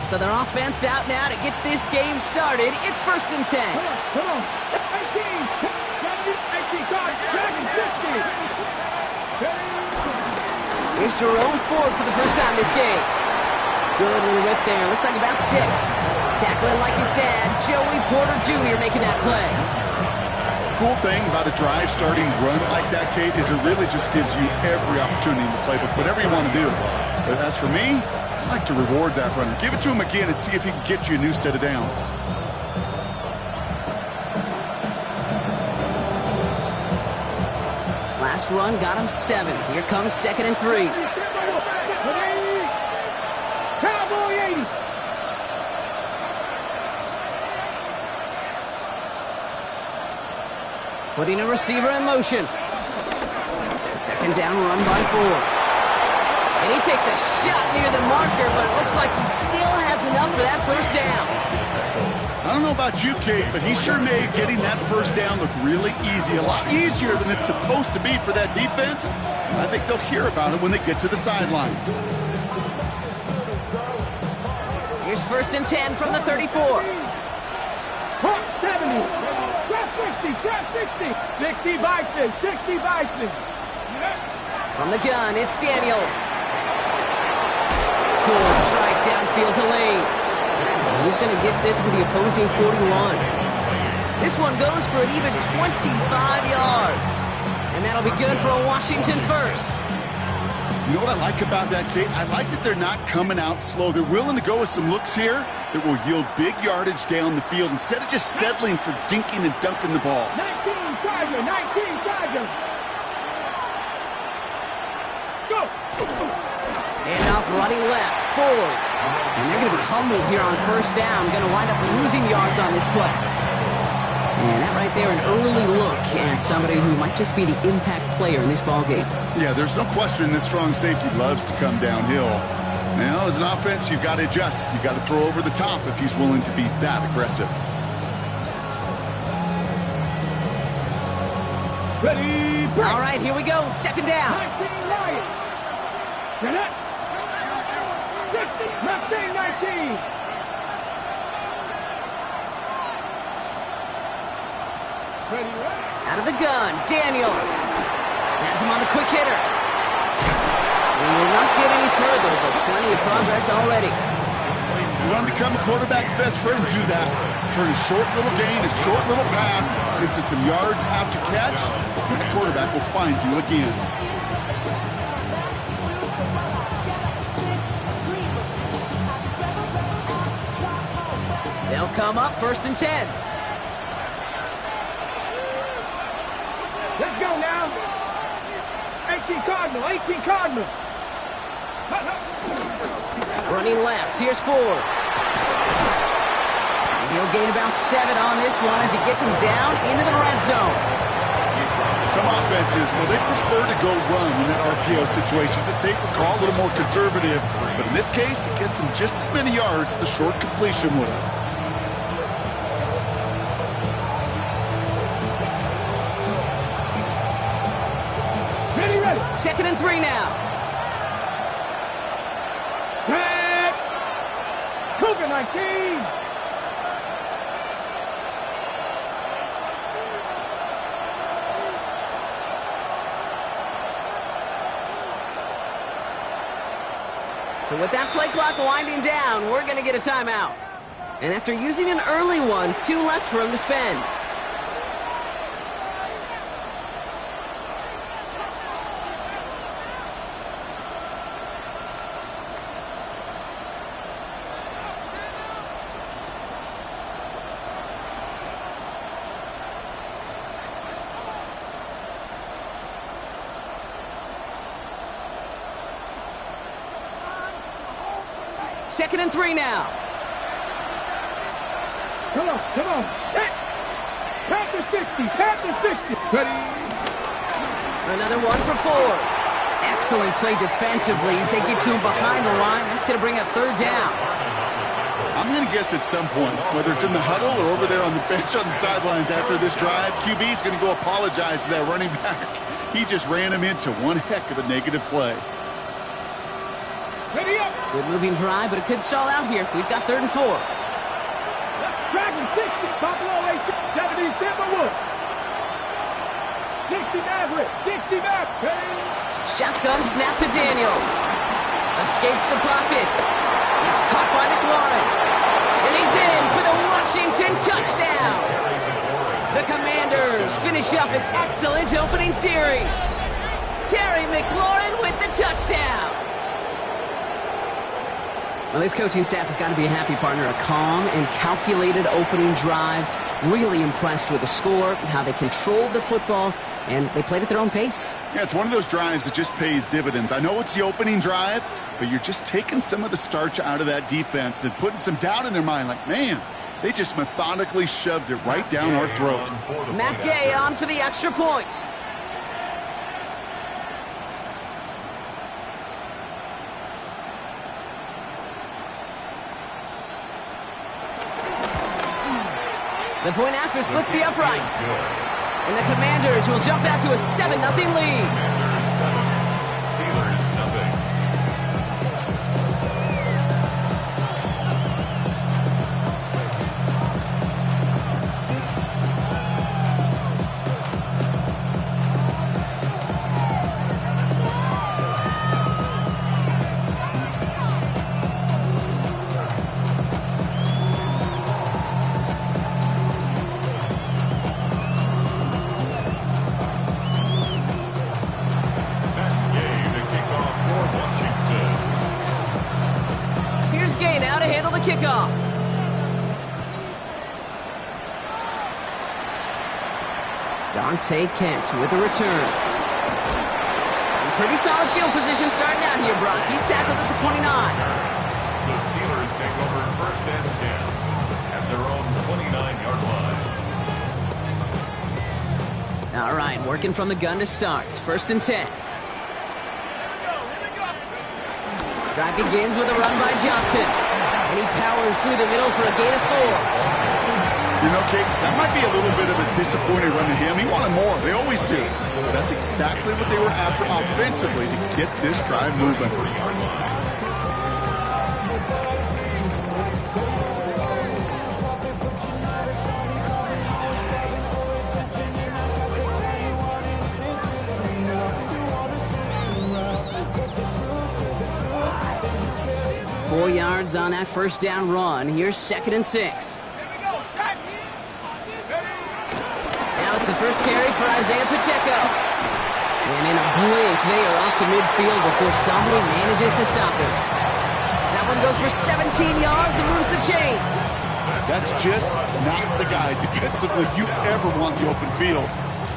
So their offense out now to get this game started. It's 1st and 10. Come on. 18, 50. Here's Jerome Ford for the first time this game. Good little rip there. Looks like about 6. Tackling like his dad, Joey Porter Jr. making that play. Cool thing about a drive starting run like that, Kate, is it really just gives you every opportunity in the playbook, whatever you want to do. But as for me, I like to reward that runner. Give it to him again and see if he can get you a new set of downs. Last run got him 7. Here comes 2nd and 3. Cowboy 80. Putting a receiver in motion. 2nd down run by Ford. And he takes a shot near the marker, but it looks like he still has enough for that 1st down. I don't know about you, Kate, but he sure made getting that 1st down look really easy. A lot easier than it's supposed to be for that defense. I think they'll hear about it when they get to the sidelines. Here's 1st and 10 from the 34. 70. Drop 60. Drop 60. 60 Bison. 60 Bison. From the gun, it's Daniels. Good strike downfield to Lane. He's going to get this to the opposing 41. This one goes for an even 25 yards. And that'll be good for a Washington 1st. You know what I like about that, Kate? I like that they're not coming out slow. They're willing to go with some looks here that will yield big yardage down the field instead of just settling for dinking and dunking the ball. 19 Tiger. 19 Tiger. Let's go. Handoff running left, forward. And they're going to be humbled here on 1st down. Going to wind up losing yards on this play. And that right there, an early look at somebody who might just be the impact player in this ballgame. Yeah, there's no question this strong safety loves to come downhill. Now, as an offense, you've got to adjust. You've got to throw over the top if he's willing to be that aggressive. Ready. Break. All right, here we go. 2nd down. 19 Lions. Get it. 60. Mustang 19. Ready. Out of the gun, Daniels. Has him on the quick hitter. We will not get any further, but plenty of progress already. You want to become a quarterback's best friend, do that. Turn a short little gain, a short little pass into some yards after catch, and the quarterback will find you again. They'll come up 1st and 10. Let's go now. 18 Cardinal. 18 Cardinal. Running left, here's Ford. He'll gain about 7 on this one as he gets him down into the red zone. Some offenses, well, they prefer to go run in that RPO situation. It's a safer call, a little more conservative. But in this case, it gets him just as many yards as a short completion would have. Ready. 2nd and 3 now. Cougar 19. So with that play clock winding down, we're going to get a timeout. And after using an early one, 2 left for him to spend. Second and 3 now. Come on. Panther 60. Ready. Another one for Ford. Excellent play defensively as they get to him behind the line. That's going to bring up 3rd down. I'm going to guess at some point, whether it's in the huddle or over there on the bench on the sidelines after this drive, QB is going to go apologize to that running back. He just ran him into one heck of a negative play. Ready up. Good moving drive, but it could stall out here. We've got 3rd and 4. Dragon 60. Buffalo AC. 70 Timberwood. 60 Maverick. 60 Maverick. Ready. Shotgun snap to Daniels. Escapes the pocket. It's caught by McLaurin. And he's in for the Washington touchdown. The Commanders finish up an excellent opening series. Terry McLaurin with the touchdown. Well, this coaching staff has got to be a happy partner. A calm and calculated opening drive. Really impressed with the score, how they controlled the football, and they played at their own pace. Yeah, it's one of those drives that just pays dividends. I know it's the opening drive, but you're just taking some of the starch out of that defense and putting some doubt in their mind. Like, man, they just methodically shoved it right down our throat. Matt Gay on for the extra point. The point after splits the uprights. And the Commanders will jump out to a 7-0 lead. Steelers 0. Kickoff. Dante Kent with a return. And pretty solid field position starting out here, Brock. He's tackled at the 29. The Steelers take over 1st and 10 at their own 29-yard line. All right, working from the gun to start. 1st and 10. Drive begins with a run by Johnson. And he powers through the middle for a gain of 4. You know, Kate, that might be a little bit of a disappointing run to him. He wanted more. They always do. But that's exactly what they were after offensively to get this drive moving. 4 yards on that 1st down run. Here's 2nd and 6. Now it's the first carry for Isaiah Pacheco. And in a blink, they are off to midfield before somebody manages to stop him. That one goes for 17 yards and moves the chains. That's just not the guy defensively you ever want the open field.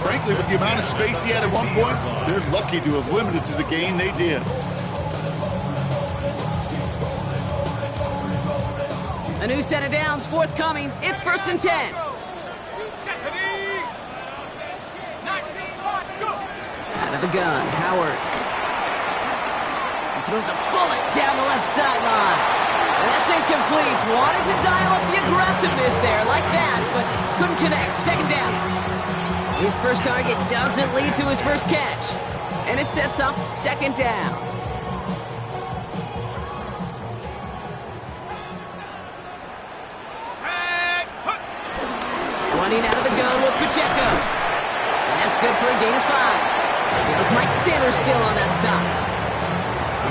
Frankly, with the amount of space he had at one point, they're lucky to have limited to the gain they did. A new set of downs forthcoming. It's 1st and 10. Out of the gun, Howard. He throws a bullet down the left sideline. And that's incomplete. Wanted to dial up the aggressiveness there like that, but couldn't connect. 2nd down. His first target doesn't lead to his first catch. And it sets up 2nd down. Running out of the gun with Pacheco. And that's good for a gain of 5. There's Mike Sanders still on that stop.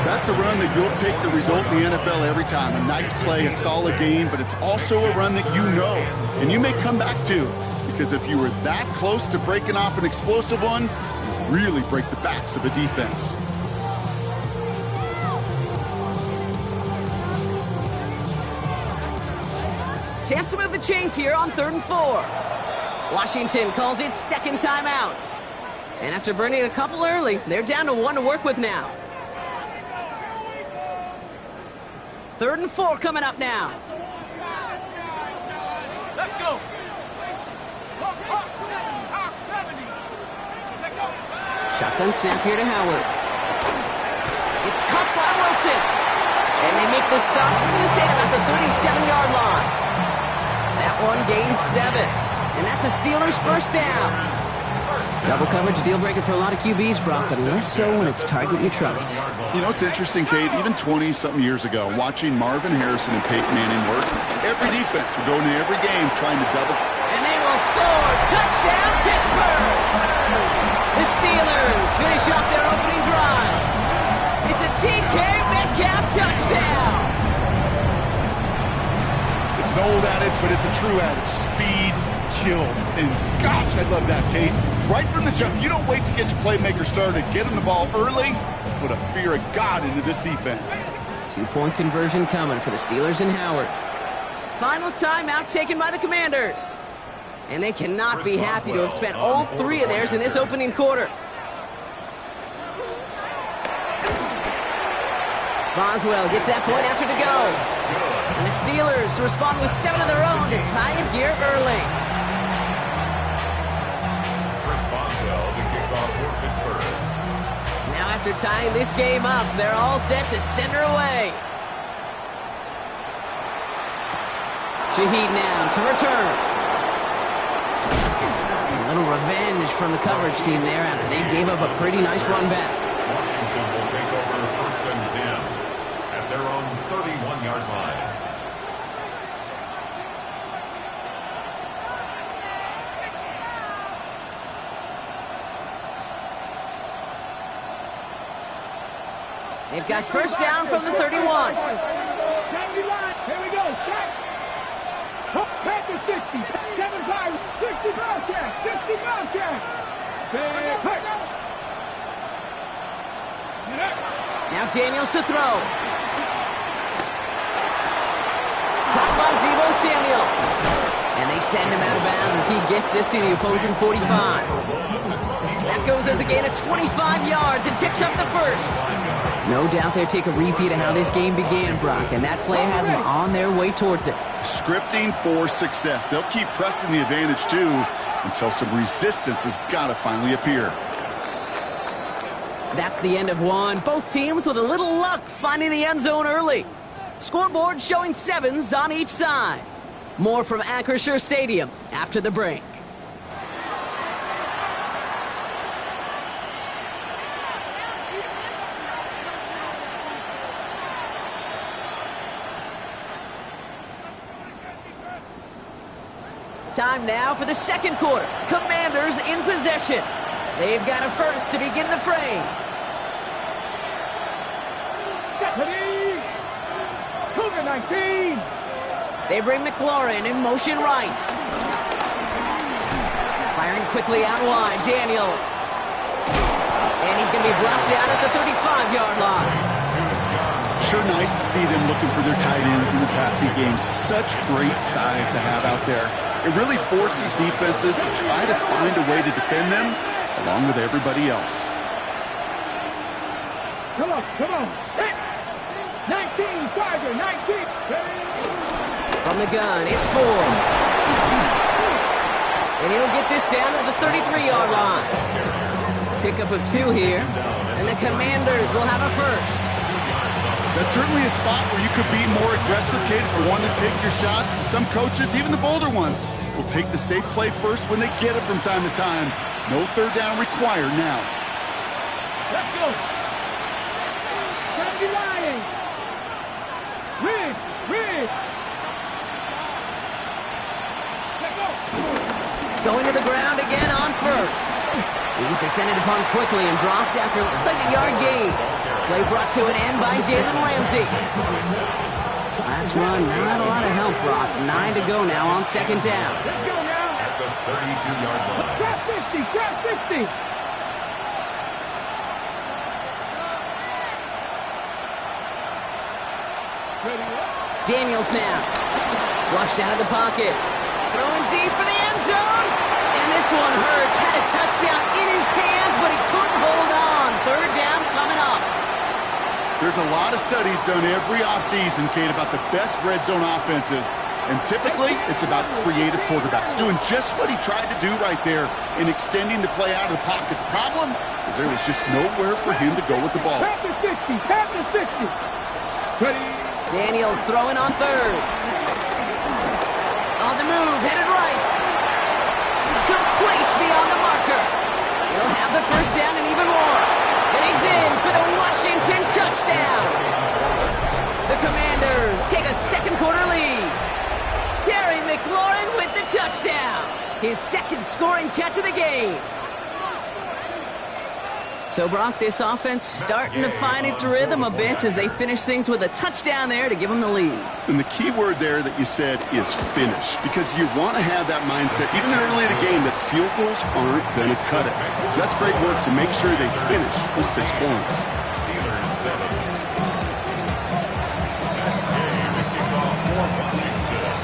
That's a run that you'll take the result in the NFL every time. A nice play, a solid game, but it's also a run that you know and you may come back to. Because if you were that close to breaking off an explosive one, you really break the backs of a defense. Chance to move the chains here on 3rd and 4. Washington calls it 2nd timeout. And after burning a couple early, they're down to 1 to work with now. 3rd and 4 coming up now. Let's go. Shotgun snap here to Howard. It's caught by Wilson. And they make the stop, I'm going to say about the 37-yard line. That one gains 7. And that's a Steelers 1st down. Double coverage, deal breaker for a lot of QBs, Brock, but less so when it's target you trust. You know, it's interesting, Kate, even 20-something years ago, watching Marvin Harrison and Peyton Manning work, every defense would go into every game trying to double. And they will score. Touchdown, Pittsburgh! The Steelers finish up their opening drive. It's a DK Metcalf touchdown. It's an old adage, but it's a true adage. Speed kills. And gosh, I love that, Kate. Right from the jump, you don't wait to get your playmaker started. Get him the ball early. Put a fear of God into this defense. 2-point conversion coming for the Steelers and Howard. Final timeout taken by the Commanders. And they cannot be happy to have spent all three of theirs in this opening quarter. Boswell gets that point after to go. And the Steelers respond with 7 of their own to tie it here early. Chris Boswell, the kickoff for Pittsburgh. Now after tying this game up, they're all set to send her away. Shaheed now to return. A little revenge from the coverage team there after they gave up a pretty nice run back. Washington will take over 1st and 10 at their own 31-yard line. They've got first down from the 31. Here we go. Back to 60. 75. 60 Bobcats. 60 Bobcats. Big push. Now Daniels to throw. Caught by Deebo Samuel. And they send him out of bounds as he gets this to the opposing 45. That goes as a gain of 25 yards and picks up the first. No doubt they'll take a repeat of how this game began, Brock, and that play has them on their way towards it. Scripting for success. They'll keep pressing the advantage, too, until some resistance has got to finally appear. That's the end of one. Both teams with a little luck finding the end zone early. Scoreboard showing 7s on each side. More from Acrisure Stadium after the break. Time now for the second quarter. Commanders in possession. They've got a first to begin the frame. Deputy! Cougar 19! They bring McLaurin in motion right. Firing quickly out wide, Daniels. And he's going to be blocked out at the 35-yard line. Sure nice to see them looking for their tight ends in the passing game. Such great size to have out there. It really forces defenses to try to find a way to defend them along with everybody else. Come on. 19, Tiger, 19. From the gun, it's Ford. And he'll get this down at the 33-yard line. Pickup of 2 here, and the Commanders will have a first. That's certainly a spot where you could be more aggressive, kid, if you want to take your shots. And some coaches, even the bolder ones, will take the safe play first when they get it from time to time. No third down required now. Let's go. 79. Ridge. Let's go. Going to the ground again on first. He's descended upon quickly and dropped after looks like a yard gain. Play brought to an end by Jalen Ramsey. Last run, not a lot of help, Brock. 9 to go now on second down. Let's go now. At the 32-yard line. Trap 60. Daniels now. Flushed out of the pocket. Throwing deep for the end zone. And this one hurts. Had a touchdown in his hands, but he couldn't hold on. Third down coming up. There's a lot of studies done every offseason, Kate, about the best red zone offenses. And typically, it's about creative quarterbacks doing just what he tried to do right there in extending the play out of the pocket. The problem is there was just nowhere for him to go with the ball. Tap to 60. Ready. Daniels throwing on third. On the move, headed right. Complete beyond the marker. first down and even more. And he's in for the Washington touchdown. The Commanders take a second quarter lead. Terry McLaurin with the touchdown. His second scoring catch of the game. So, Brock, this offense starting to find its rhythm a bit as they finish things with a touchdown there to give them the lead. And the key word there that you said is finish, because you want to have that mindset, even early in the game, that field goals aren't going to cut it. So that's great work to make sure they finish with 6 points. Steelers 7.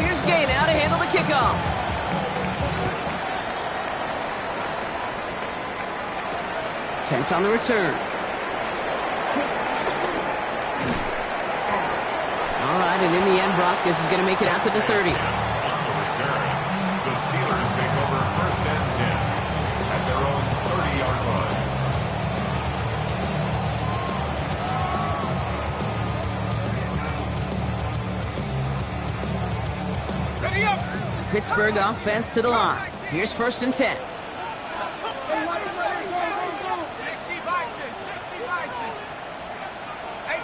Here's Gay now to handle the kickoff. Kent on the return. All right, and in the end, Brock, this is going to make it out to the 30. On the return, the Steelers take over first and 10 at their own 30-yard line. Ready up. Pittsburgh offense to the line. Here's first and 10. 60 Bison, 60 Bison. 18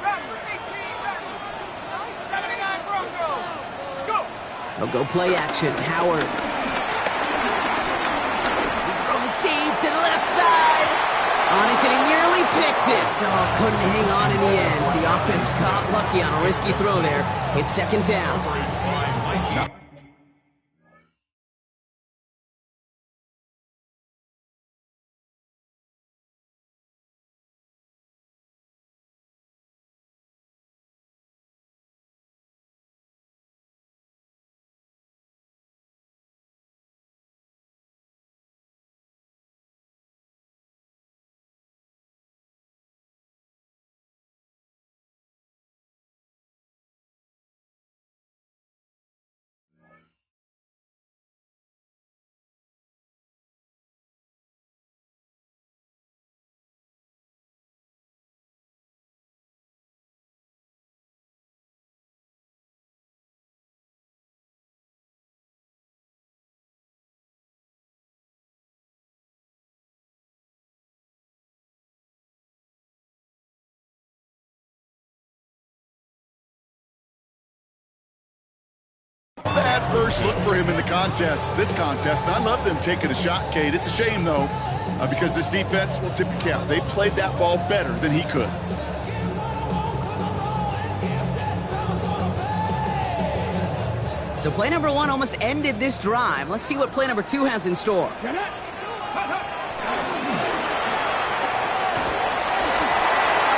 Raptor, 18 Raptor. 79 Broncos. Let's go. They'll go play action. Howard. He's throwing deep to the left side. On it, and he nearly picked it. So couldn't hang on in the end. The offense got lucky on a risky throw there. It's second down. Bad first look for him in the contest, this contest. And I love them taking a shot, Kate. It's a shame, though, because this defense will tip your cap. They played that ball better than he could. So play number 1 almost ended this drive. Let's see what play number 2 has in store. Get it.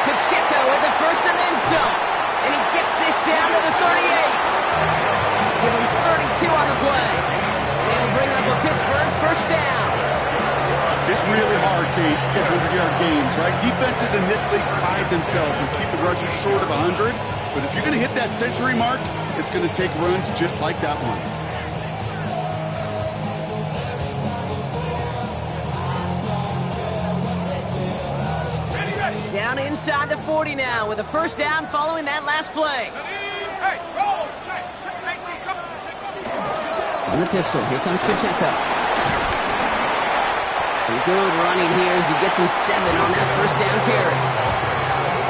Pacheco with the first and then some. And he gets this down to the 38. Give him 32 on the play. And he'll bring up a Pittsburgh first down. It's really hard, Kate, to get 100-yard games, right? Defenses in this league pride themselves and keep the rushers short of 100. But if you're going to hit that century mark, it's going to take runs just like that one. Down inside the 40 now with a first down following that last play. Hey, roll. Check. 19, come on. On the pistol, here comes Pacheco. Some good running here as he gets him 7 on that first down carry.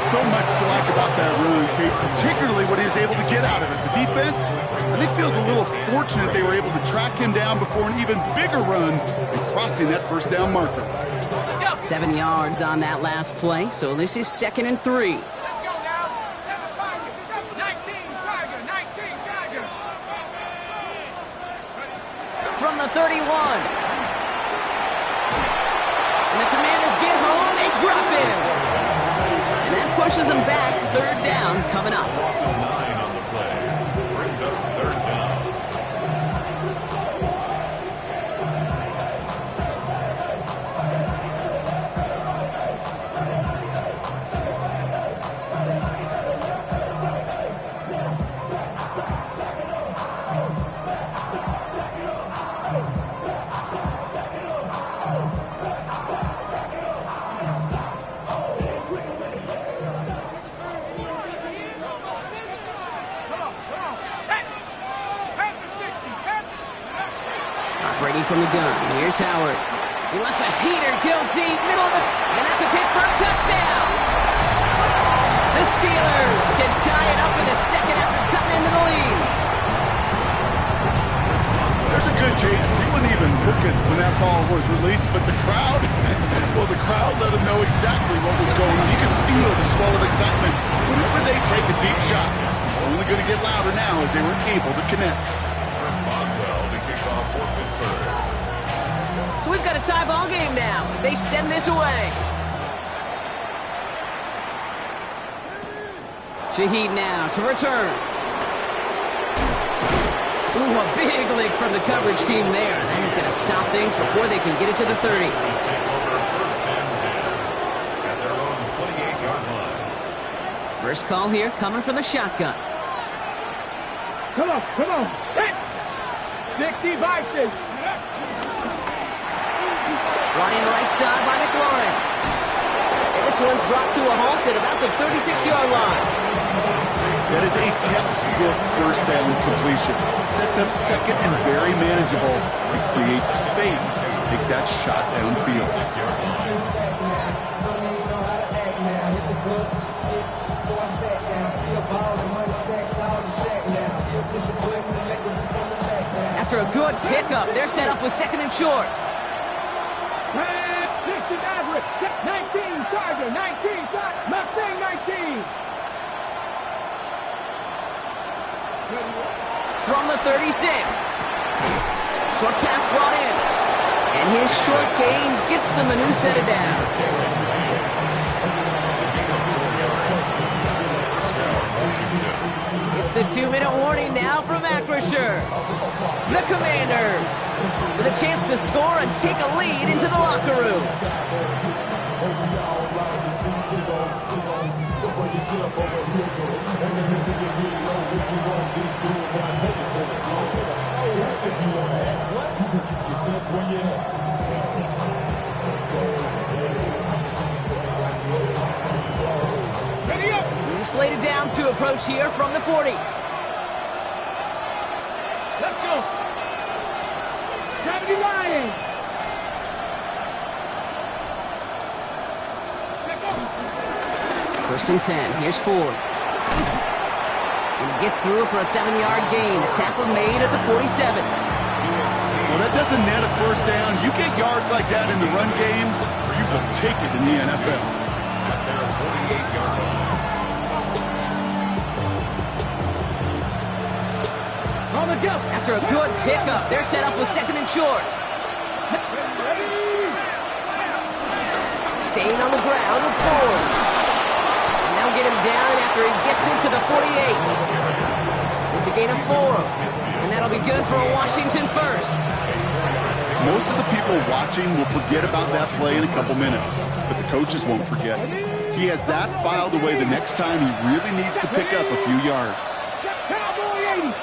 So much to like about that run, Kate, particularly what he was able to get out of it. The defense, I think, feels a little fortunate they were able to track him down before an even bigger run and crossing that first down marker. 7 yards on that last play, so this is 2nd and 3. Let's go now. 7-5. 19 Tiger. 19 Tiger. From the 31. And the Commanders get home, they drop him. And that pushes them back, 3rd down coming up. Loss of 9 on the play. Brings up 3rd down. Brady from the gun. Here's Howard. He lets a heater go deep, middle of the... And that's a Pittsburgh touchdown! The Steelers can tie it up in the second after cutting into the lead. There's a good chance he wasn't even looking when that ball was released, but the crowd, well, the crowd let him know exactly what was going on. You can feel the swell of excitement whenever they take a deep shot. It's only going to get louder now as they were able to connect. Chris Boswell to kick off for Pittsburgh. So we've got a tie ball game now as they send this away. Shaheed now to return. Ooh, a big lick from the coverage team there. That is going to stop things before they can get it to the 30. Take over first and 10 at their own 28-yard line. First call here coming from the shotgun. Come on, come on. Hit. 60 vices. Brought in right side by McLaurin. And this one's brought to a halt at about the 36-yard line. That is a textbook first down completion. Sets up second and very manageable. It creates space to take that shot downfield. 6-yard line. After a good pickup, they're set up with second and short. 60 average. 19 Charger. 19 Charger. Mustang 19. From the 36. Short pass brought in. And his short gain gets them a new set of downs. It's the 2-minute warning now from Acrisure. The Commanders with a chance to score and take a lead into the locker room. Ready up. New slated downs to approach here from the 40. Let's go. Gravity Lions. Let's go. First and 10. Here's Ford. And he gets through for a 7-yard gain. The tackle made at the 47. Well, that doesn't net a first down. You get yards like that in the run game, you will take it in the NFL. At their 48-yard line. On the go. After a good pickup, they're set up with second and short. Staying on the ground with Ford. And they'll get him down after he gets into the 48. It's a gain of 4. And that'll be good for a Washington first. Most of the people watching will forget about that play in a couple minutes, but the coaches won't forget. He has that filed away the next time he really needs to pick up a few yards. Cowboy 80.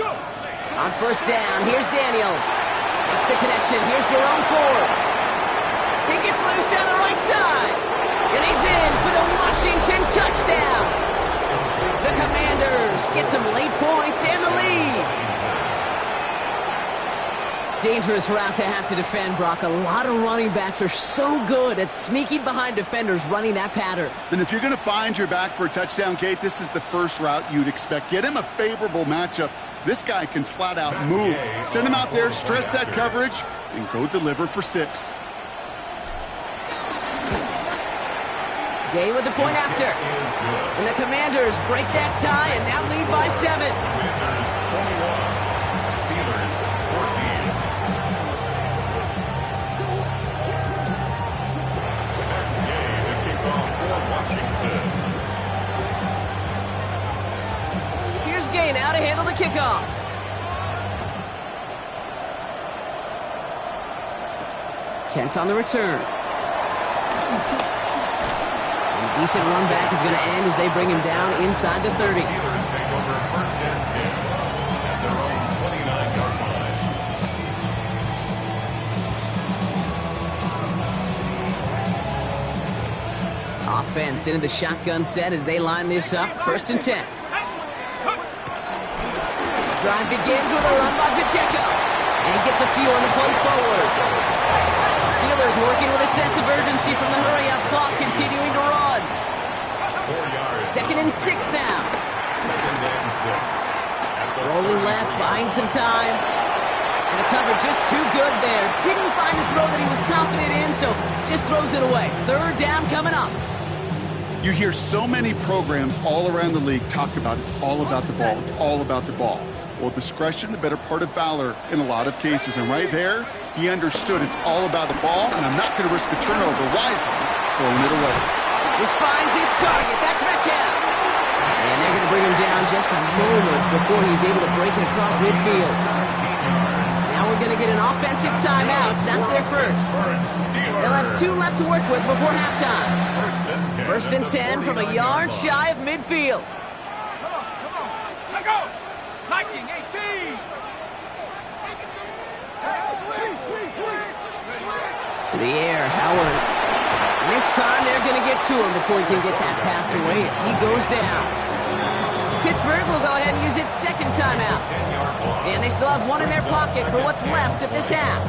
Go. On first down, here's Daniels. Makes the connection. Here's Jerome Ford. He gets loose down the right side. And he's in for the Washington touchdown. The Commanders get some late points and the lead. Dangerous route to have to defend, Brock. A lot of running backs are so good at sneaking behind defenders running that pattern. Then if you're going to find your back for a touchdown, Kate, this is the first route you'd expect. Get him a favorable matchup. This guy can flat out move. Send him out there, stress that coverage, and go deliver for 6. Gay with the point after. And the Commanders break that tie and now lead by 7. Commanders 21. Steelers 14. Gay to kick off for Washington. Here's Gay now to handle the kickoff. Kent on the return. And a decent run back is going to end as they bring him down inside the 30. Steelers take over first and 10 at their own 29-yard line. defense into the shotgun set as they line this up. 1st and 10. Drive begins with a run by Pacheco. And he gets a few on the punch forward. Steelers working with a sense of urgency from the hurry-up clock, continuing to run. 4 yards. 2nd and 6 now. 2nd and 6. Rolling left, buying some time. And the cover just too good there. Didn't find the throw that he was confident in, so just throws it away. 3rd down coming up. You hear so many programs all around the league talk about it's all about the ball. It's all about the ball. Well, discretion, the better part of valor in a lot of cases. And right there, he understood it's all about the ball, and I'm not going to risk a turnover wisely, throwing it away. This finds its target. That's Metcalf. And they're going to bring him down just a moment before he's able to break it across midfield. Now we're going to get an offensive timeout. That's their first. They'll have 2 left to work with before halftime. 1st and 10 from a yard shy of midfield. Let go. Viking 18. To the air, Howard. And this time they're going to get to him before he can get that pass away as he goes down. Pittsburgh will go ahead and use its 2nd timeout. And they still have 1 in their pocket for what's left of this half.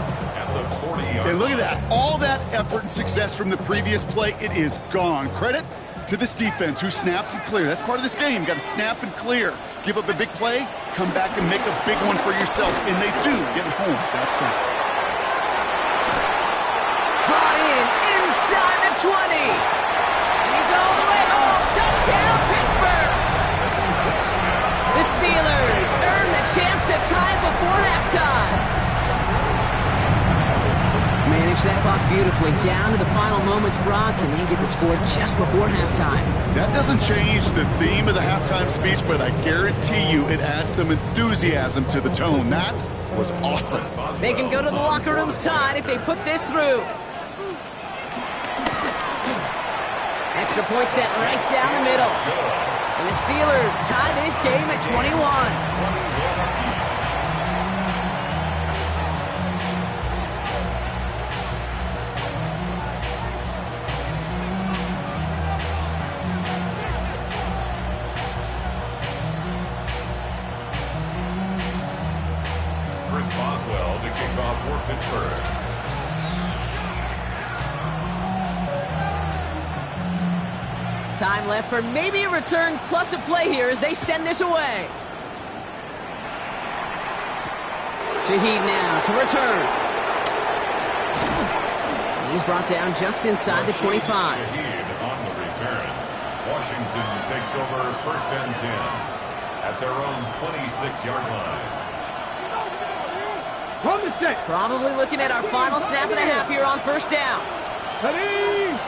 And look at that. All that effort and success from the previous play, it is gone. Credit to this defense who snapped and cleared. That's part of this game. Got to snap and clear. Give up a big play, come back and make a big one for yourself. And they do get home. That's it. Brought in inside the 20. And he's all the way home. Touchdown, Pittsburgh. The Steelers earn the chance to tie it before halftime. Manage that clock beautifully down to the final moments, Brock, and they get the score just before halftime. That doesn't change the theme of the halftime speech, but I guarantee you it adds some enthusiasm to the tone. That was awesome. They can go to the locker rooms tied if they put this through. Extra point set right down the middle. And the Steelers tie this game at 21. Chris Boswell to kick off for Pittsburgh. Time left for maybe a return plus a play here as they send this away. Shaheed now to return. And he's brought down just inside the 25. Shaheed on the return. Washington takes over 1st and 10 at their own 26-yard line. From the set. Probably looking at our final snap of the half here on 1st down. Ready?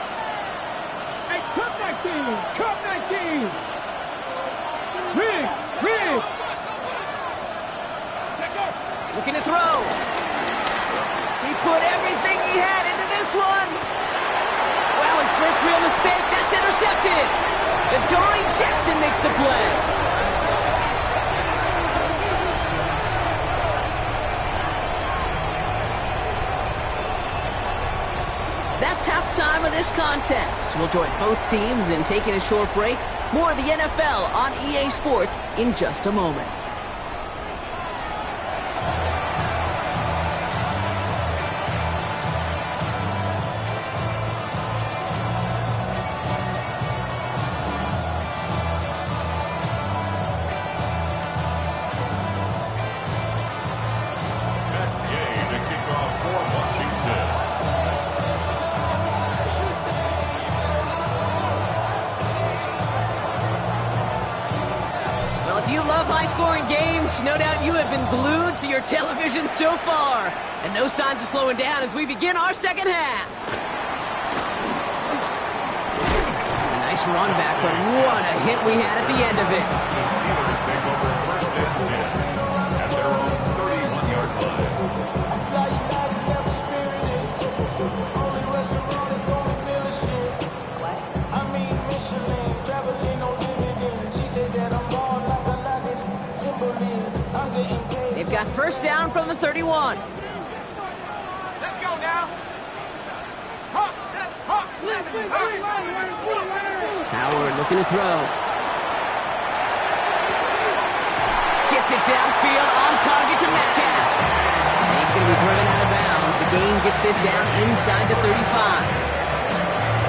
Hey, cut that team. Cut that team. Rig. Looking to throw. He put everything he had into this one. Wow, his first real mistake. That's intercepted. Adoree Jackson makes the play. That's halftime of this contest. We'll join both teams in taking a short break. More of the NFL on EA Sports in just a moment. High-scoring games, no doubt you have been glued to your television so far. And no signs of slowing down as we begin our 2nd half. A nice run back, but what a hit we had at the end of it. The Steelers take over 1st and 10 at their own 31-yard line. They've got 1st down from the 31. Let's go now. Hawk 7. Hawk 7. Hawk 7. Looking to throw. Gets it downfield, on target to Metcalf. And he's going to be driven out of bounds. The game gets this down inside the 35.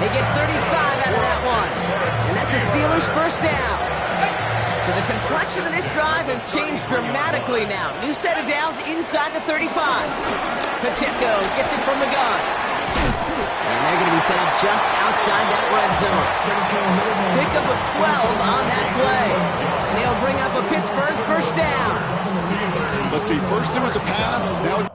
They get 35 out of that one. And that's a Steelers first down. So the complexion of this drive has changed dramatically now. New set of downs inside the 35. Pacheco gets it from the gun. And they're going to be set up just outside that red zone. Pickup of 12 on that play. And they'll bring up a Pittsburgh first down. Let's see, first it was a pass, now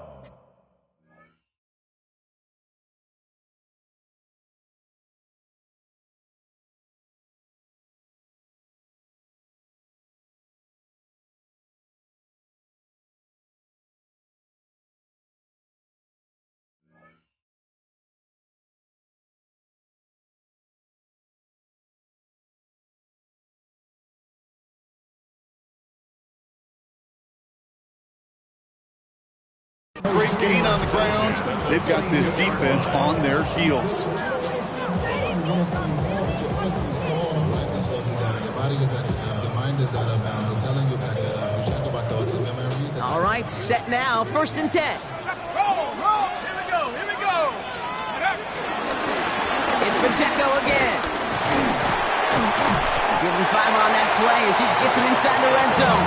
great gain on the ground. They've got this defense on their heels. All right, set now, 1st and 10. Roll. Here we go. It's Pacheco again. Give him 5 on that play as he gets him inside the red zone.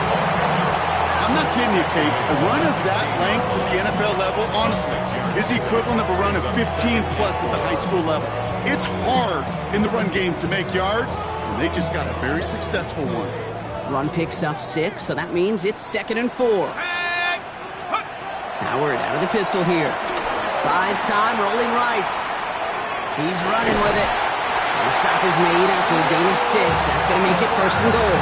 I'm not kidding you, Kate. A run of that length at the NFL level, honestly, is the equivalent of a run of 15-plus at the high school level. It's hard in the run game to make yards, and they just got a very successful one. Run picks up 6, so that means it's 2nd and 4. Howard out of the pistol here. Buys time, rolling right. He's running with it. And the stop is made after a gain of 6. That's going to make it 1st and goal.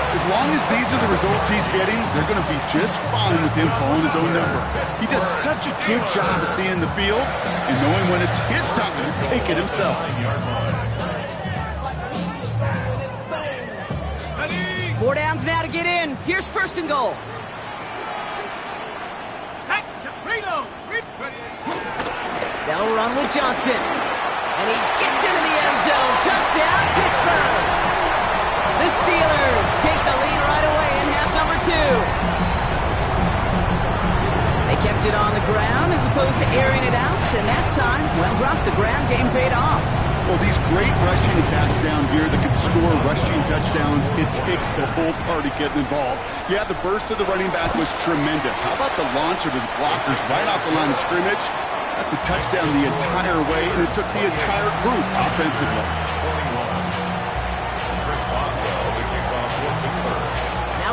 As long as these are the results he's getting, they're going to be just fine with him calling his own number. He does such a good job of seeing the field and knowing when it's his time to take it himself. 4 downs now to get in. Here's 1st and goal. They'll run with Johnson. And he gets into the end zone. Touchdown, Pittsburgh. The Steelers take the lead right away in half number 2. They kept it on the ground as opposed to airing it out, and that time, well, Brock, the ground game paid off. Well, these great rushing attacks down here that can score rushing touchdowns, it takes the whole party getting involved. Yeah, the burst of the running back was tremendous. How about the launch of his blockers right off the line of scrimmage? That's a touchdown the entire way, and it took the entire group offensively.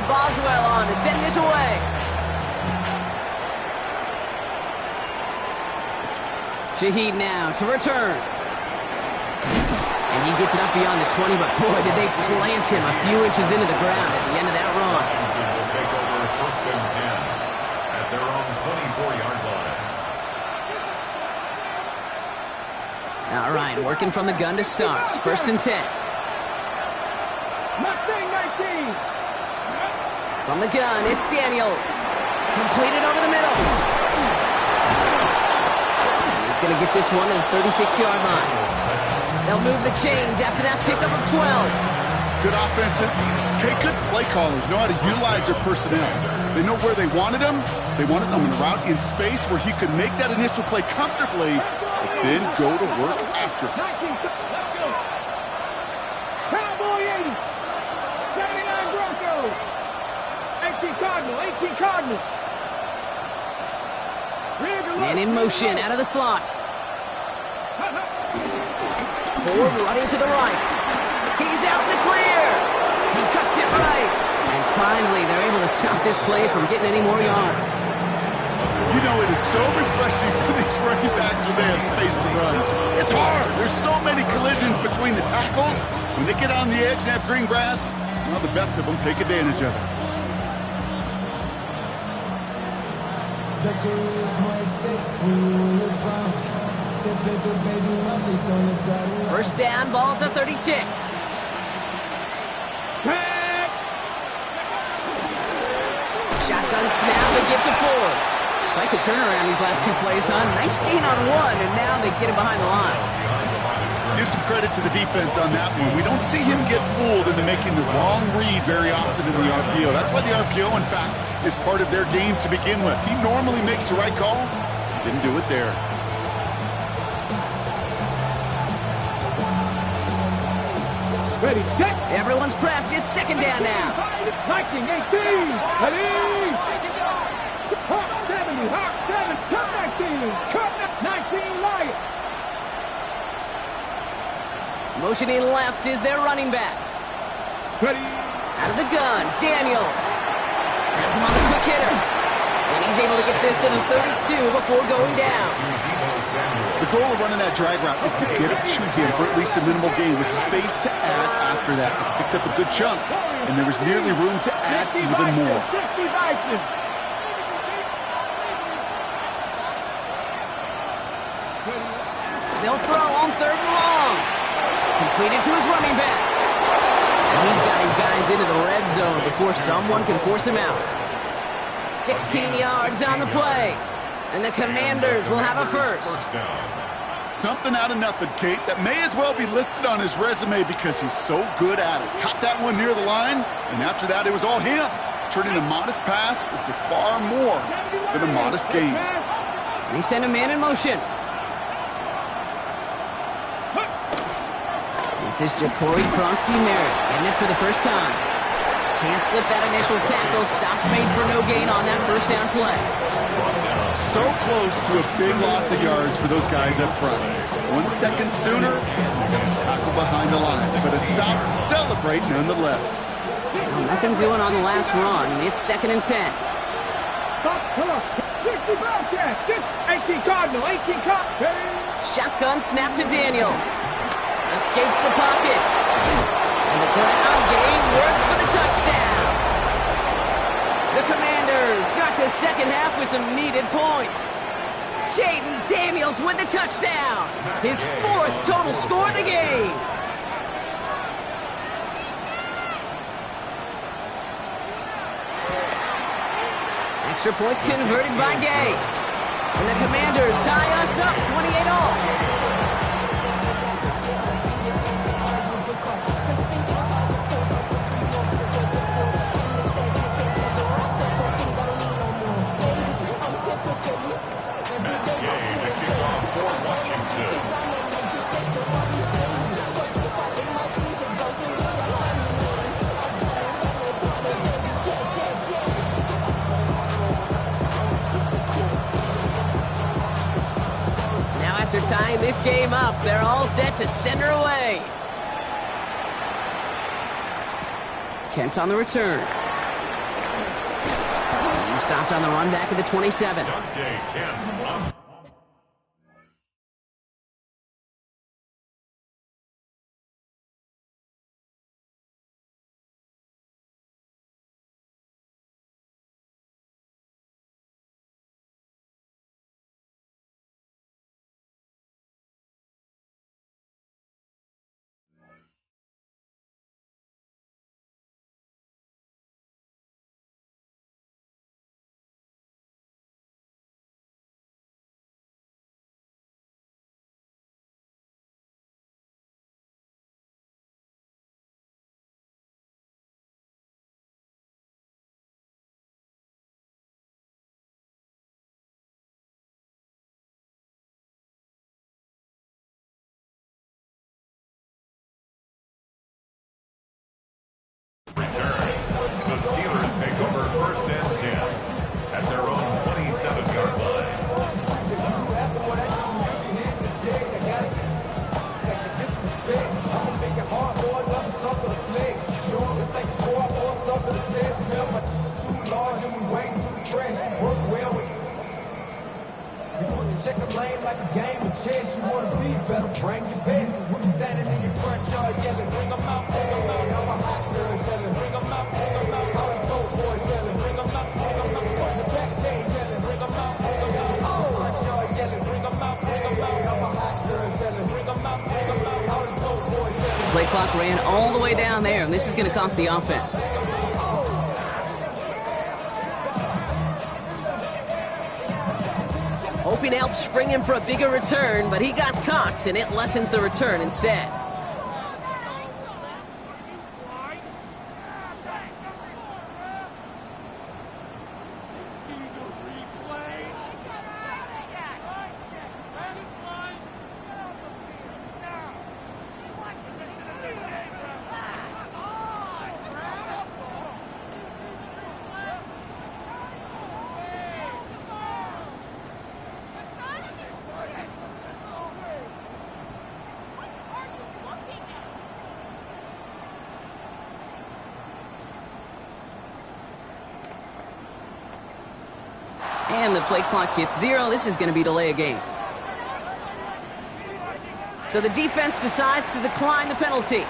Boswell on to send this away. Shaheed now to return. And he gets it up beyond the 20, but boy, did they plant him a few inches into the ground at the end of that run. Will take over 1st and 10 at their own 24-yard line. All right, working from the gun to start. 1st and 10. Mustang 19. From the gun, it's Daniels. Completed over the middle. And he's going to get this one to the 36-yard line. They'll move the chains after that pickup of 12. Good offenses. Okay, good play callers know how to utilize their personnel. They know where they wanted him. They wanted him in a route in space where he could make that initial play comfortably, but then go to work after. Cowboy 80. 79 Broncos. 18 Cardinals. Man in motion out of the slot. Ford running to the right. He's out in the clear. He cuts it right. And finally, they're able to stop this play from getting any more yards. You know, it is so refreshing for these running backs when they have space to run. It's hard. There's so many collisions between the tackles. When they get on the edge and have green grass, well, the best of them take advantage of it. First down, ball at the 36. Shotgun snap and give to Ford. Quite the turnaround these last 2 plays, huh? Nice gain on 1, and now they get him behind the line. Give some credit to the defense on that one. We don't see him get fooled into making the wrong read very often in the RPO. That's why the RPO, in fact, is part of their game to begin with. He normally makes the right call. Didn't do it there. Ready, set. Everyone's prepped. It's second down now. Liking 18. Ready. Hawk 70. Hawk 7. Cut 19. Cut 19. Lion. Motioning left is their running back. Ready. Out of the gun, Daniels. Has him on the quick hitter. And he's able to get this to the 32 before going down. The goal of running that drag route is to get it to him for at least a minimal gain with space to add after that. He picked up a good chunk, and there was nearly room to add even more. They'll throw on third and long. Completed to his running back. And he's got his guys into the red zone before someone can force him out. 16 yards on the play. And the Commanders will have a first. Something out of nothing, Kate, that may as well be listed on his resume because he's so good at it. Caught that one near the line, and after that it was all him. Turning a modest pass into far more than a modest gain. They send a man in motion. This is Jacory Kronsky-Merritt, getting it for the first time. Can't slip that initial tackle. Stops made for no gain on that first down play. So close to a big loss of yards for those guys up front. 1 second sooner, they're going to tackle behind the line. But a stop to celebrate nonetheless. Nothing doing on the last run. It's 2nd and 10. Stop, come on. 60 Bobcat. 18 Cardinal. 18 Cardinal. Shotgun snap to Daniels. Escapes the pocket. And the ground game works for the touchdown. The Commanders start the second half with some needed points. Jaden Daniels with the touchdown. His 4th total score of the game. Extra point converted by Gay. And the Commanders tie us up 28-all. After tying this game up, they're all set to send her away. Kent on the return. He stopped on the run back at the 27. Dante Kent. The Steelers take over 1st and 10 at their own 27-yard line. Check a lane like a game of chess. You want to be better, bring your best. When you standing in your front yard yelling, bring them out, bring them out. I'm a hot girl yelling, bring them out, bring them out. All the dope boys yelling, bring them out, bring them out. From the back day yelling, bring them out, bring them out. All the front yard yelling, bring them out, bring them out. I'm a hot girl yelling, bring them out, bring them out. All the dope boys yelling. Play clock ran all the way down there, and this is going to cost the offense. Hoping to help spring him for a bigger return, but he got caught, and it lessens the return instead. And the play clock hits 0. This is going to be delay a game. So the defense decides to decline the penalty.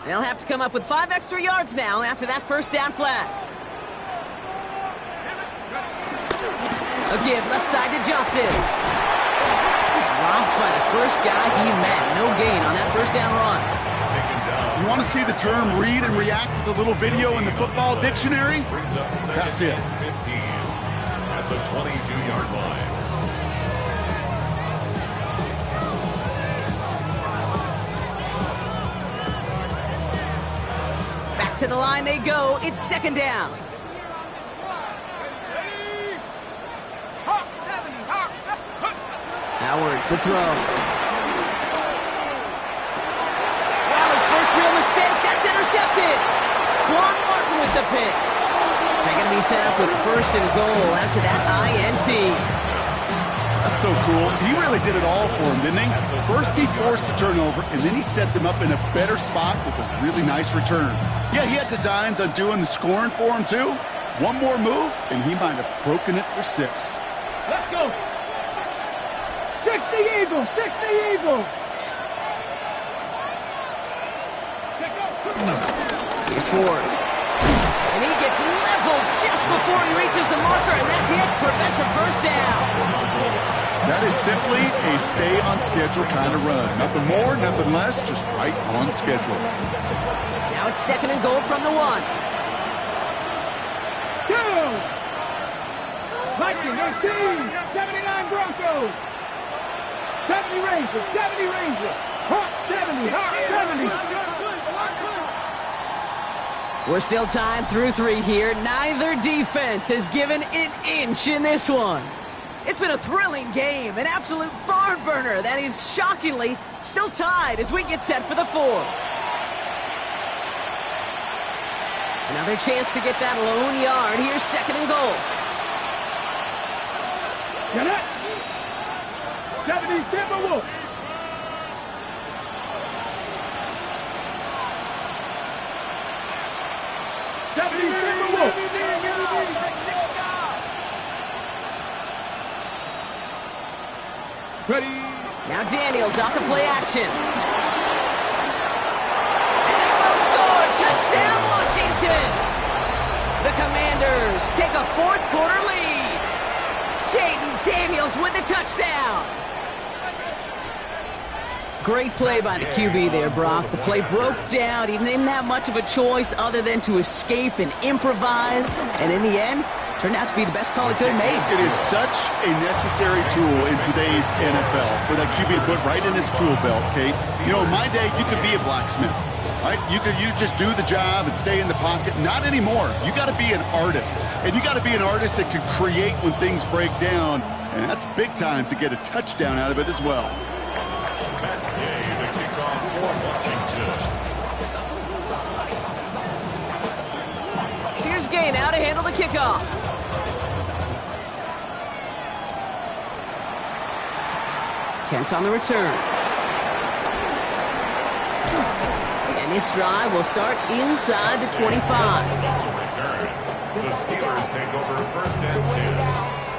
They'll have to come up with 5 extra yards now after that first down flag. A give left side to Johnson. Robbed by the first guy he met. No gain on that first down run. You want to see the term read and react with a little video in the football dictionary? That's it. 15 at the 22-yard line. To the line they go. It's second down. Howard to throw. Wow, his first real mistake. That's intercepted. Quan Martin with the pick. They're going to be set up with first and goal after that INT. That's so cool. He really did it all for him, didn't he? First he forced the turnover, and then he set them up in a better spot with a really nice return. Yeah, he had designs on doing the scoring for him, too. One more move, and he might have broken it for 6. Let's go. 60 Eagles, 60 Eagles. Here's Ford. And he gets leveled just before he reaches the marker, and that hit prevents a first down. That is simply a stay-on-schedule kind of run. Nothing more, nothing less, just right on schedule. Now it's second and goal from the 1. Go! Vikings, 18, 79 Broncos. 70 Rangers, 70 Rangers. Hawk 70, Hawk 70. We're still tied through 3 here. Neither defense has given an inch in this one. It's been a thrilling game, an absolute barn burner that is shockingly still tied as we get set for the 4th. Another chance to get that lone yard. Here's second and goal. Get it? 70 Timberwolves. Ready. Now Daniels off the play action. And they will score. Touchdown, Washington. The Commanders take a 4th quarter lead. Jaden Daniels with the touchdown. Great play by the QB there, Brock. The play broke down. He didn't have much of a choice other than to escape and improvise. And in the end, turned out to be the best call he could have made. It is such a necessary tool in today's NFL for that QB to put right in his tool belt, Kate. You know, in my day, you could be a blacksmith, right? You just do the job and stay in the pocket. Not anymore. You got to be an artist. And you got to be an artist that can create when things break down. And that's big time to get a touchdown out of it as well. Here's Gay now to handle the kickoff. Kent on the return. And this drive will start inside the 25. The Steelers take over first and 10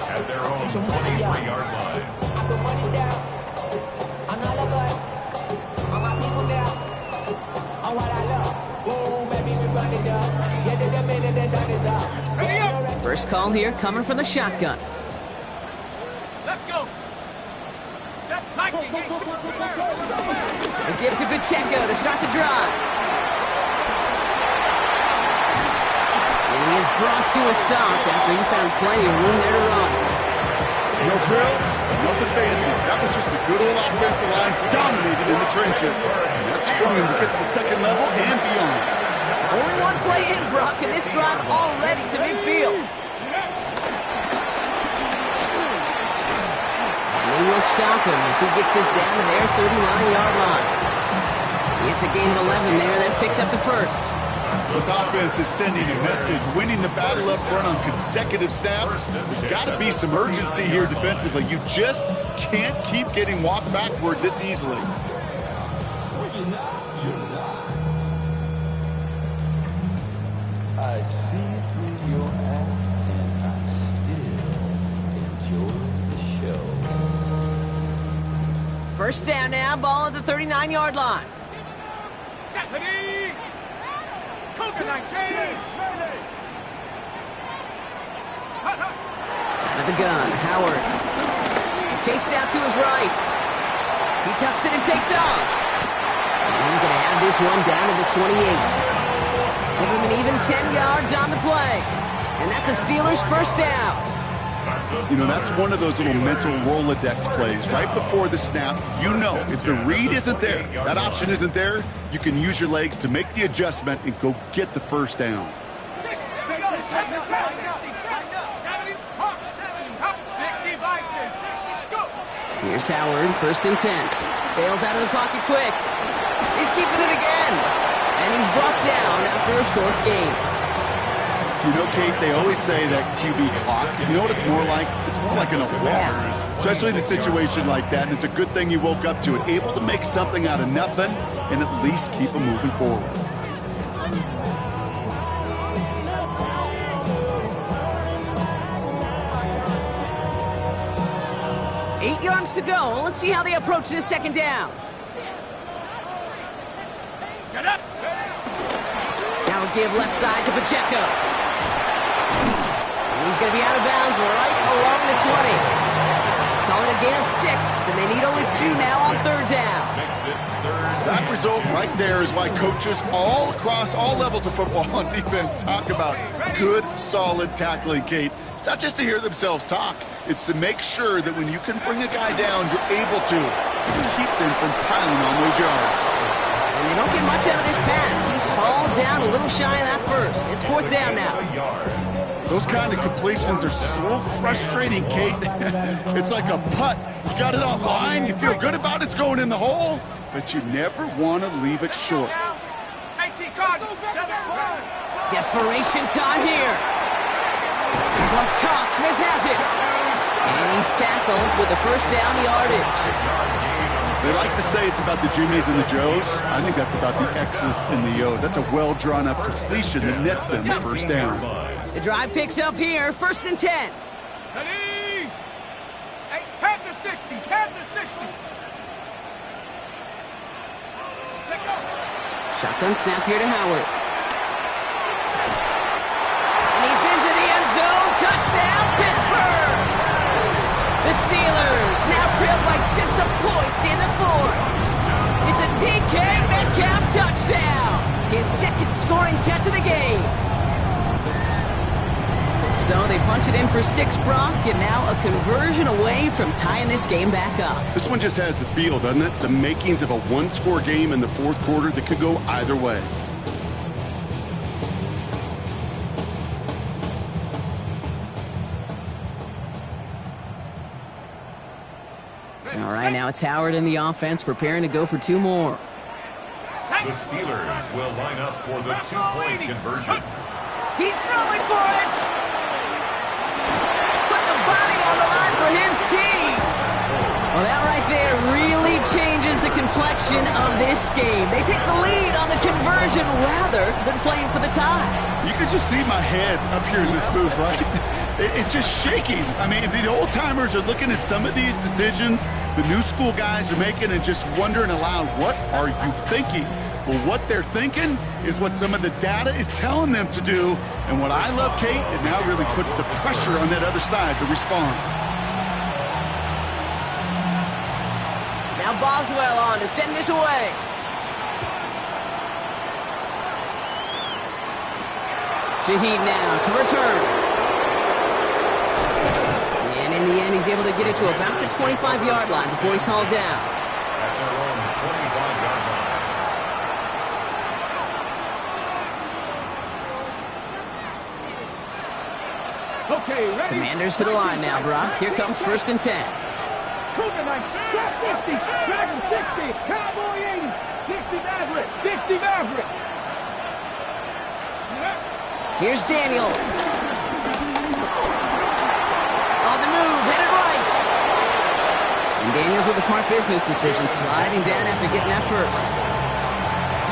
at their own 23-yard line. I put money down on all of us, on my people now, on what I love. Ooh, baby, we run it up. Get to the minute, the shot is up. First call here coming from the shotgun. Let's go. Set Nike. It gives to Pacheco to start the drive. And he is brought to a stop after he found plenty of room there to run. No frills, nothing fancy. That was just a good old offensive line dominated in the trenches. That sprung him to get to the second level and beyond. Only one play in, Brock, and this drive already to midfield. And they will stop him as he gets this down to their 39-yard line. It's a gain of 11 there, that picks up the first. This offense is sending a message, winning the battle up front on consecutive snaps. There's got to be some urgency here defensively. You just can't keep getting walked backward this easily. I see through your act and I still enjoy the show. First down now, ball at the 39-yard line. Ready. Cougar 19. Out of the gun, Howard. Chased out to his right. He tucks it and takes off. And he's going to have this one down to the 28. Give him an even 10 yards on the play. And that's a Steelers first down. You know, that's one of those little mental Rolodex plays. Right before the snap, you know if the read isn't there, that option isn't there, you can use your legs to make the adjustment and go get the first down. Here's Howard, first and 10. Bails out of the pocket quick. He's keeping it again. And he's brought down after a short gain. You know, Kate, they always say that QB clock, you know what it's more like? It's more like an alarm, especially in a situation like that. And it's a good thing you woke up to it, able to make something out of nothing and at least keep them moving forward. Eight yards to go. Let's see how they approach this second down. Now a give left side to Pacheco. He's going to be out of bounds right along the 20. Call it a gain of 6, and they need only 2 now on third down. That result right there is why coaches all across all levels of football on defense talk about good, solid tackling, Kate. It's not just to hear themselves talk. It's to make sure that when you can bring a guy down, you're able to keep them from piling on those yards. And they don't get much out of this pass. He's hauled down a little shy of that first. It's fourth down now. Those kind of completions are so frustrating, Kate. It's like a putt. You got it on line, you feel good about it's going in the hole, but you never want to leave it short. Desperation time here. This one's caught. Smith has it. And he's tackled with the first down yardage. They like to say it's about the Jimmies and the Joes. I think that's about the X's and the O's. That's a well-drawn-up completion that nets them the first down. The drive picks up here, first and 10. Ready. Hey, pad the 60, pad the 60. Shotgun snap here to Howard. And he's into the end zone. Touchdown, Pittsburgh! The Steelers now trail by just a point in the fourth. It's a DK Metcalf touchdown. His second scoring catch of the game. So they punch it in for 6, Brock, and now a conversion away from tying this game back up. This one just has the feel, doesn't it? The makings of a one-score game in the fourth quarter that could go either way. All right, now it's Howard in the offense, preparing to go for 2 more. The Steelers will line up for the 2-point conversion. He's throwing for it! Put the body on the line for his team! Well, that right there really changes the complexion of this game. They take the lead on the conversion rather than playing for the tie. You could just see my head up here in this booth, right? It's just shaking. I mean, the old-timers are looking at some of these decisions the new school guys are making and just wondering aloud, what are you thinking? Well, what they're thinking is what some of the data is telling them to do. And what I love, Kate, it now really puts the pressure on that other side to respond. Now Boswell on to send this away. Shaheed now to return. And in the end, he's able to get it to about the 25-yard line before he's hauled down. At their own 25-yard line. Okay, ready? Commanders to the line now, Brock. Here comes 1st and 10. Cougar 50, Dragon 60, Cowboy 80, 60 Maverick, 60 Maverick. Here's Daniels. On the move, headed right. And Daniels with a smart business decision, sliding down after getting that first.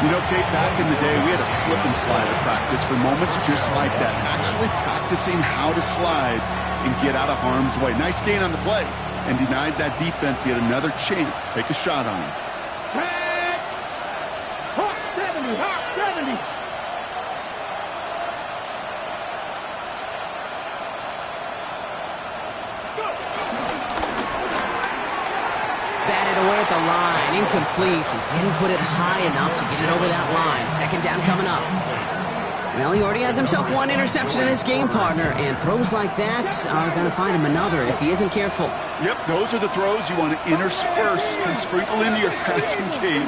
You know, Kate, back in the day, we had a slip and slide at practice for moments just like that. Actually practicing how to slide and get out of harm's way. Nice gain on the play. And denied that defense yet another chance to take a shot on him. Tag! Hawk 70, Hawk 70. Batted away at the line, incomplete. He didn't put it high enough to get it over that line. 2nd down coming up. Well, he already has himself one interception in this game, partner, and throws like that are going to find him another if he isn't careful. Yep, those are the throws you want to intersperse and sprinkle into your passing game,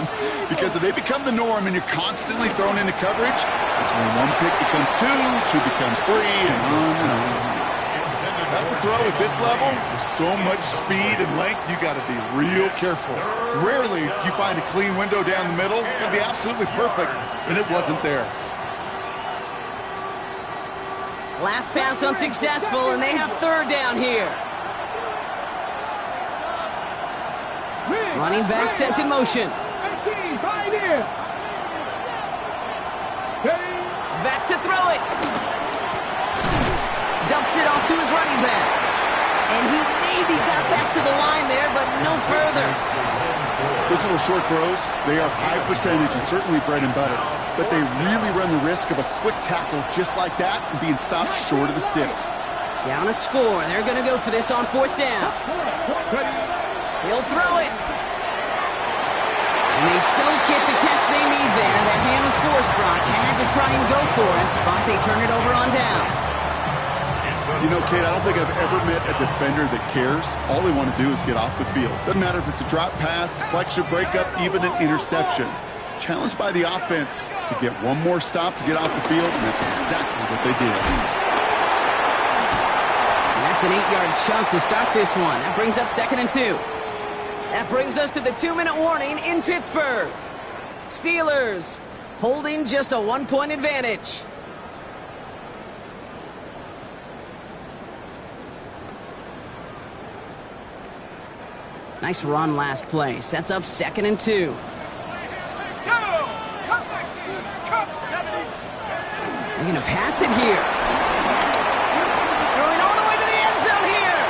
because if they become the norm and you're constantly thrown into coverage, that's when one pick becomes two becomes three, and on and on. That's a throw at this level with so much speed and length, you got to be real careful. Rarely do you find a clean window down the middle. It would be absolutely perfect, and it wasn't there. Last pass unsuccessful, and they have 3rd down here. Running back sent in motion. 18, 5 here. Back to throw it. Dumps it off to his running back. And he maybe got back to the line there, but no further. Those little short throws, they are high percentage and certainly bread and butter. But they really run the risk of a quick tackle just like that and being stopped short of the sticks. Down a score. They're going to go for this on 4th down. He'll throw it. And they don't get the catch they need there. That hand was forced, Brock. Had to try and go for it, but they turn it over on downs. You know, Kate, I don't think I've ever met a defender that cares. All they want to do is get off the field. Doesn't matter if it's a drop pass, deflection, breakup, even an interception. Challenged by the offense to get one more stop to get off the field, and that's exactly what they did. And that's an 8-yard chunk to start this one. That brings up 2nd and 2. That brings us to the 2-minute warning in Pittsburgh. Steelers holding just a 1-point advantage. Nice run last play. Sets up 2nd and 2. They're going to pass it here. Throwing all the way to the end zone here.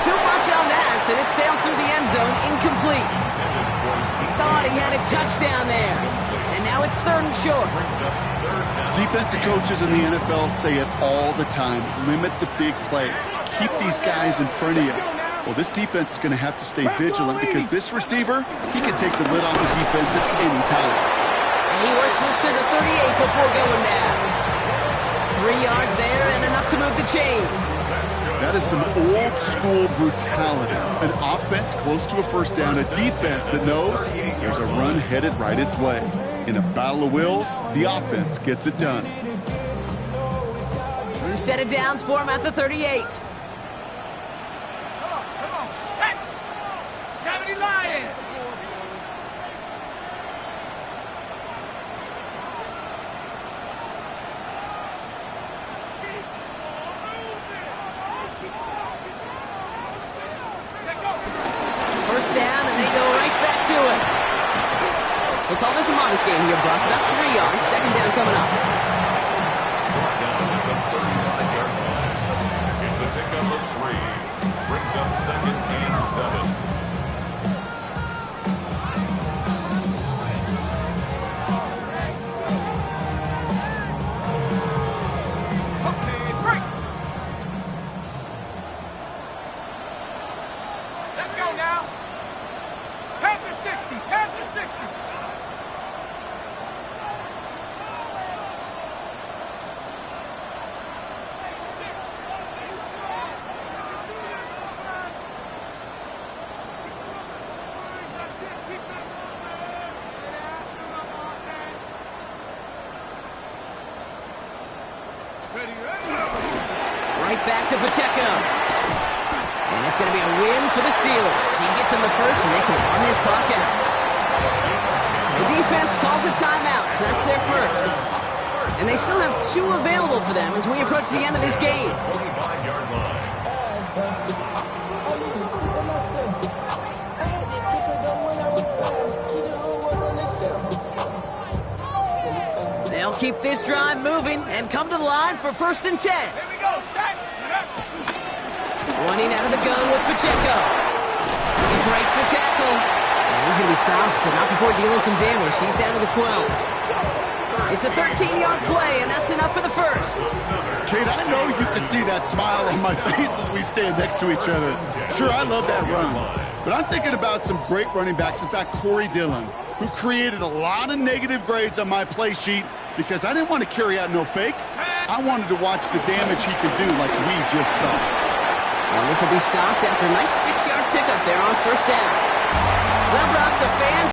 Too much on that, and it sails through the end zone, incomplete. He thought he had a touchdown there, and now it's 3rd and short. Defensive coaches in the NFL say it all the time. Limit the big play. Keep these guys in front of you. Well, this defense is going to have to stay vigilant because this receiver, he can take the lid off the defense at any time. And he works this to the 38 before going down. 3 yards there and enough to move the chains. That is some old school brutality. An offense close to a 1st down, a defense that knows there's a run headed right its way. In a battle of wills, the offense gets it done. New set of downs for him at the 38. Lions! We'll call this a modest game here, Buck. About 3 yards. Second down coming up. Brought down at the 35-yard line. It's a pickup of 3. Brings up 2nd and 7. Let's go now. Panther 60. Panther 60. Right back to Pacheco. And it's going to be a win for the Steelers. He gets him the first, and they can run this clock out. The defense calls a timeout, so that's their first. And they still have 2 available for them as we approach the end of this game. 45-yard line. They'll keep this drive moving and come to the line for 1st and 10. Here we go, Saints. Running out of the gun with Pacheco. He breaks the tackle. And he's going to be stopped, but not before dealing some damage. He's down to the 12. It's a 13-yard play, and that's enough for the first. Kate, I know you can see that smile on my face as we stand next to each other. Sure, I love that run. But I'm thinking about some great running backs. In fact, Corey Dillon, who created a lot of negative grades on my play sheet because I didn't want to carry out no fake. I wanted to watch the damage he could do like we just saw. And this will be stopped after a nice 6-yard pickup there on 1st down. Well, Brock, the fans